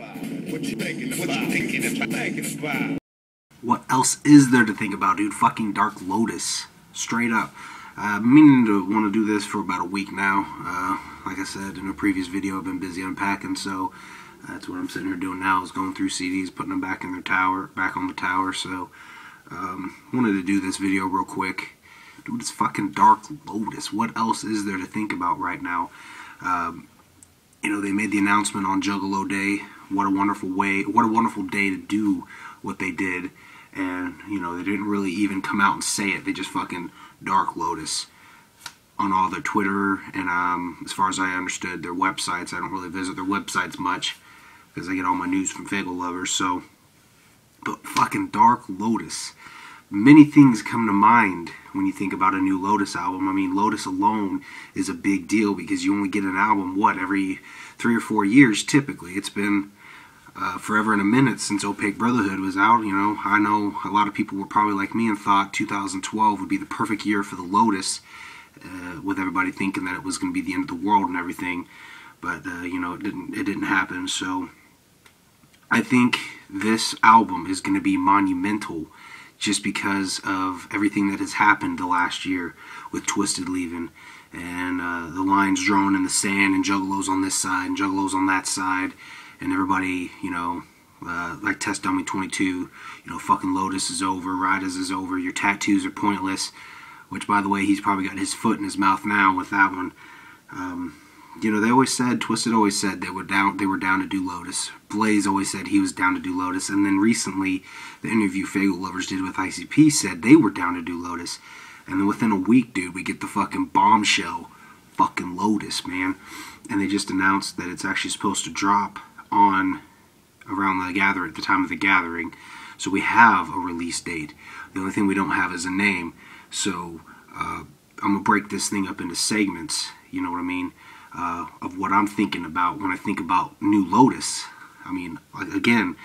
What you thinking about? What else is there to think about, dude? Fucking Dark Lotus. Straight up. I've been meaning to want to do this for about a week now. Like I said in a previous video, I've been busy unpacking, so that's what I'm sitting here doing now, is going through CDs, putting them back in their tower, back on the tower. So, wanted to do this video real quick. Dude, it's fucking Dark Lotus. What else is there to think about right now? You know, they made the announcement on Juggalo Day. What a wonderful day to do what they did. And, you know, they didn't really even come out and say it. They just fucking Dark Lotus on all their Twitter. And as far as I understood, their websites. I don't really visit their websites much because I get all my news from Fagel lovers. So, but fucking Dark Lotus. Many things come to mind when you think about a new Lotus album. I mean, Lotus alone is a big deal because you only get an album, what, every 3 or 4 years typically. It's been forever and a minute since Opaque Brotherhood was out. You know, I know a lot of people were probably like me and thought 2012 would be the perfect year for the Lotus, with everybody thinking that it was going to be the end of the world and everything. But you know, it didn't happen. So I think this album is going to be monumental, just because of everything that has happened the last year with Twisted leaving and the lines drawn in the sand and Juggalos on this side and Juggalos on that side, and everybody, you know, like Test Dummy 22, you know, fucking Lotus is over, Riders is over, your tattoos are pointless, which, by the way, he's probably got his foot in his mouth now with that one. You know, they always said, Twisted always said they were down to do Lotus. Blaze always said he was down to do Lotus. And then recently, the interview Fagel lovers did with ICP said they were down to do Lotus. And then within a week, dude, we get the fucking bombshell fucking Lotus, man. And they just announced that it's actually supposed to drop on around the time of the gathering. So we have a release date. The only thing we don't have is a name. So I'm going to break this thing up into segments, you know what I mean? Of what I'm thinking about when I think about new Lotus. I mean, again,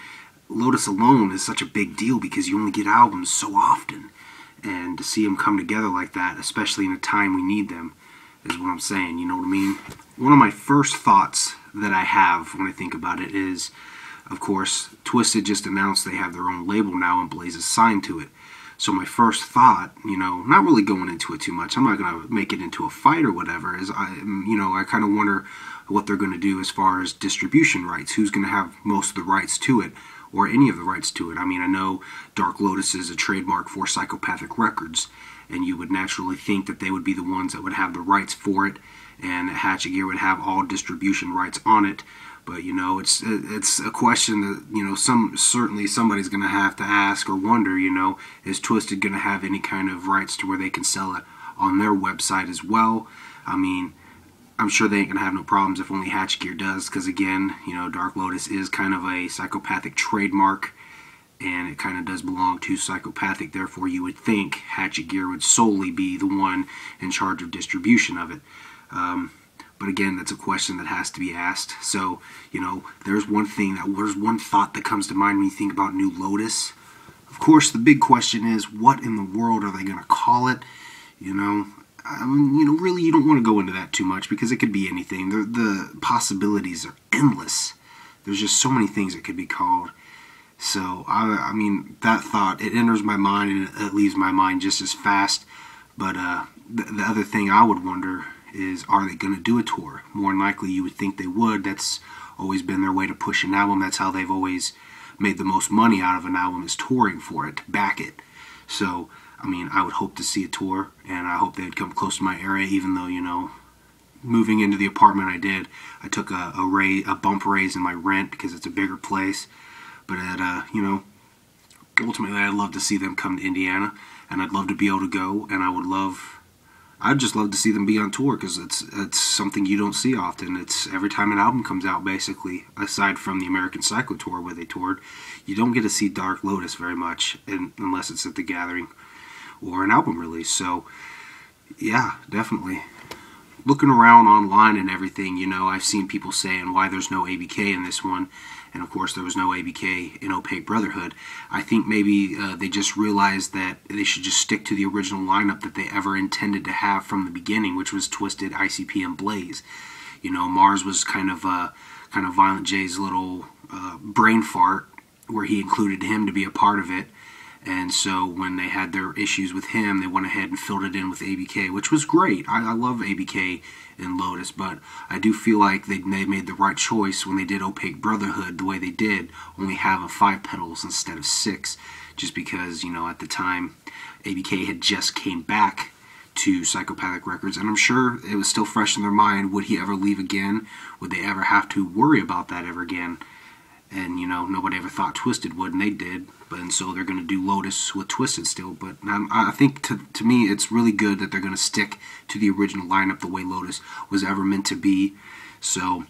Lotus alone is such a big deal because you only get albums so often, and to see them come together like that, especially in a time we need them, is what I'm saying, you know what I mean? One of my first thoughts that I have when I think about it is, of course, Twisted just announced they have their own label now and Blaze is signed to it. So my first thought, you know, not really going into it too much, I'm not going to make it into a fight or whatever, is, I kind of wonder what they're going to do as far as distribution rights. Who's going to have most of the rights to it, or any of the rights to it? I mean, I know Dark Lotus is a trademark for Psychopathic Records, and you would naturally think that they would be the ones that would have the rights for it, and Hatchet Gear would have all distribution rights on it. But, you know, it's a question that, you know, certainly somebody's going to have to ask or wonder, you know, is Twisted going to have any kind of rights to where they can sell it on their website as well? I mean, I'm sure they ain't going to have no problems if only Hatchet Gear does, because, again, you know, Dark Lotus is kind of a Psychopathic trademark, and it kind of does belong to Psychopathic. Therefore, you would think Hatchet Gear would solely be the one in charge of distribution of it. But again, that's a question that has to be asked. So, you know, there's one thought that comes to mind when you think about new Lotus. Of course, the big question is, what in the world are they going to call it? You know, really, you don't want to go into that too much because it could be anything. The possibilities are endless. There's just so many things it could be called. So, I mean, that thought, it enters my mind and it leaves my mind just as fast. But the other thing I would wonder is, are they going to do a tour? More than likely, you would think they would. That's always been their way to push an album. That's how they've always made the most money out of an album, is touring for it, to back it. So, I mean, I would hope to see a tour, and I hope they'd come close to my area, even though, you know, moving into the apartment I took a bump raise in my rent because it's a bigger place. But, you know, ultimately, I'd love to see them come to Indiana, and I'd love to be able to go, and I'd just love to see them be on tour, because it's something you don't see often. It's every time an album comes out, basically, aside from the American Psycho tour where they toured, you don't get to see Dark Lotus very much unless it's at the gathering or an album release. So, yeah, definitely. Looking around online and everything, you know, I've seen people saying why there's no ABK in this one. And of course there was no ABK in Opaque Brotherhood. I think maybe they just realized that they should just stick to the original lineup that they ever intended to have from the beginning, which was Twisted, ICP, and Blaze. You know, Mars was kind of Violent J's little brain fart where he included him to be a part of it. And so when they had their issues with him, they went ahead and filled it in with ABK, which was great. I love ABK in Lotus, but I do feel like they made the right choice when they did Opaque Brotherhood the way they did, only having 5 petals instead of 6, just because, you know, at the time, ABK had just came back to Psychopathic Records, and I'm sure it was still fresh in their mind. Would he ever leave again? Would they ever have to worry about that ever again? And, you know, nobody ever thought Twisted would, and they did. And so they're going to do Lotus with Twisted still. But I think, to me, it's really good that they're going to stick to the original lineup the way Lotus was ever meant to be. So,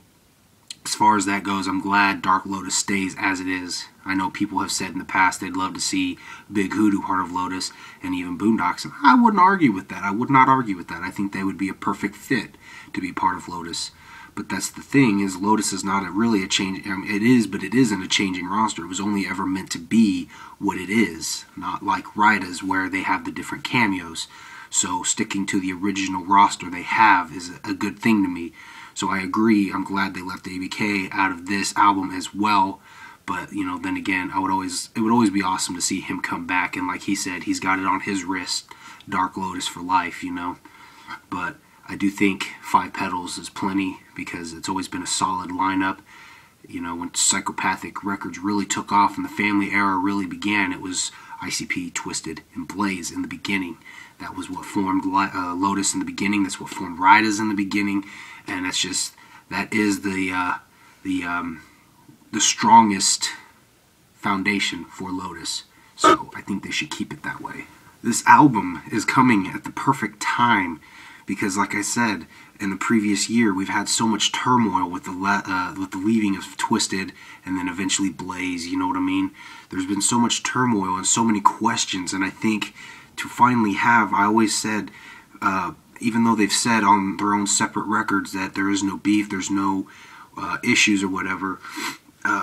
as far as that goes, I'm glad Dark Lotus stays as it is. I know people have said in the past they'd love to see Big Hoodoo part of Lotus, and even Boondocks. And I wouldn't argue with that. I would not argue with that. I think they would be a perfect fit to be part of Lotus. But that's the thing, is Lotus is not really a change. I mean, it is, but it isn't a changing roster. It was only ever meant to be what it is, not like Ryda's where they have the different cameos. So sticking to the original roster they have is a good thing to me. So I agree. I'm glad they left ABK out of this album as well. But, you know, then again, it would always be awesome to see him come back. And like he said, he's got it on his wrist, Dark Lotus for life, you know. But I do think 5 petals is plenty, because it's always been a solid lineup. You know, when Psychopathic Records really took off and the family era really began, it was ICP, Twisted, and Blaze in the beginning. That was what formed Lotus in the beginning. That's what formed Ryda's in the beginning. And that's just, that is the strongest foundation for Lotus. So I think they should keep it that way. This album is coming at the perfect time, because, like I said, in the previous year, we've had so much turmoil with the leaving of Twisted and then eventually Blaze, you know what I mean? There's been so much turmoil and so many questions, and I think to finally have, I always said, even though they've said on their own separate records that there is no beef, there's no issues or whatever,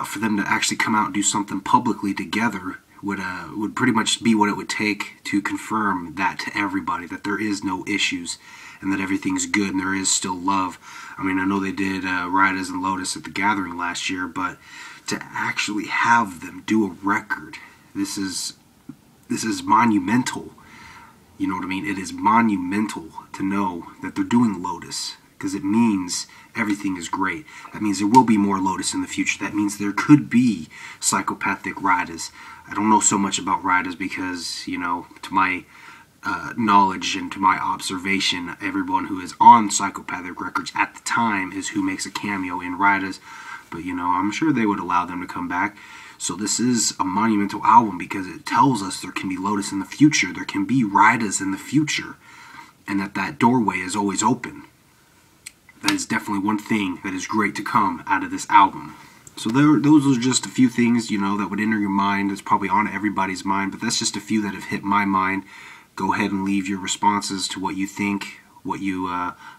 for them to actually come out and do something publicly together would pretty much be what it would take to confirm that to everybody, that there is no issues and that everything's good and there is still love. I mean, I know they did Ryda's and Lotus at the Gathering last year, but to actually have them do a record, this is monumental. You know what I mean? It is monumental to know that they're doing Lotus, because it means everything is great. That means there will be more Lotus in the future. That means there could be Psychopathic Ryda's. I don't know so much about Ryda's because, you know, to my knowledge and to my observation, everyone who is on Psychopathic Records at the time is who makes a cameo in Ryda's. But, you know, I'm sure they would allow them to come back. So this is a monumental album because it tells us there can be Lotus in the future. There can be Ryda's in the future. And that doorway is always open. That is definitely one thing that is great to come out of this album. So those are just a few things, you know, that would enter your mind. It's probably on everybody's mind, but that's just a few that have hit my mind. Go ahead and leave your responses to what you think, what you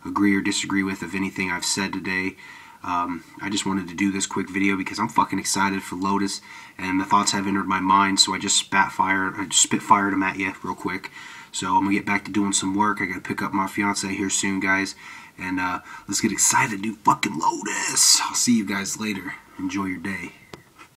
agree or disagree with of anything I've said today. I just wanted to do this quick video because I'm fucking excited for Lotus, and the thoughts have entered my mind, so I just spitfired them at you real quick. So I'm gonna get back to doing some work. I gotta pick up my fiance here soon, guys, and let's get excited to do fucking Lotus. I'll see you guys later. Enjoy your day.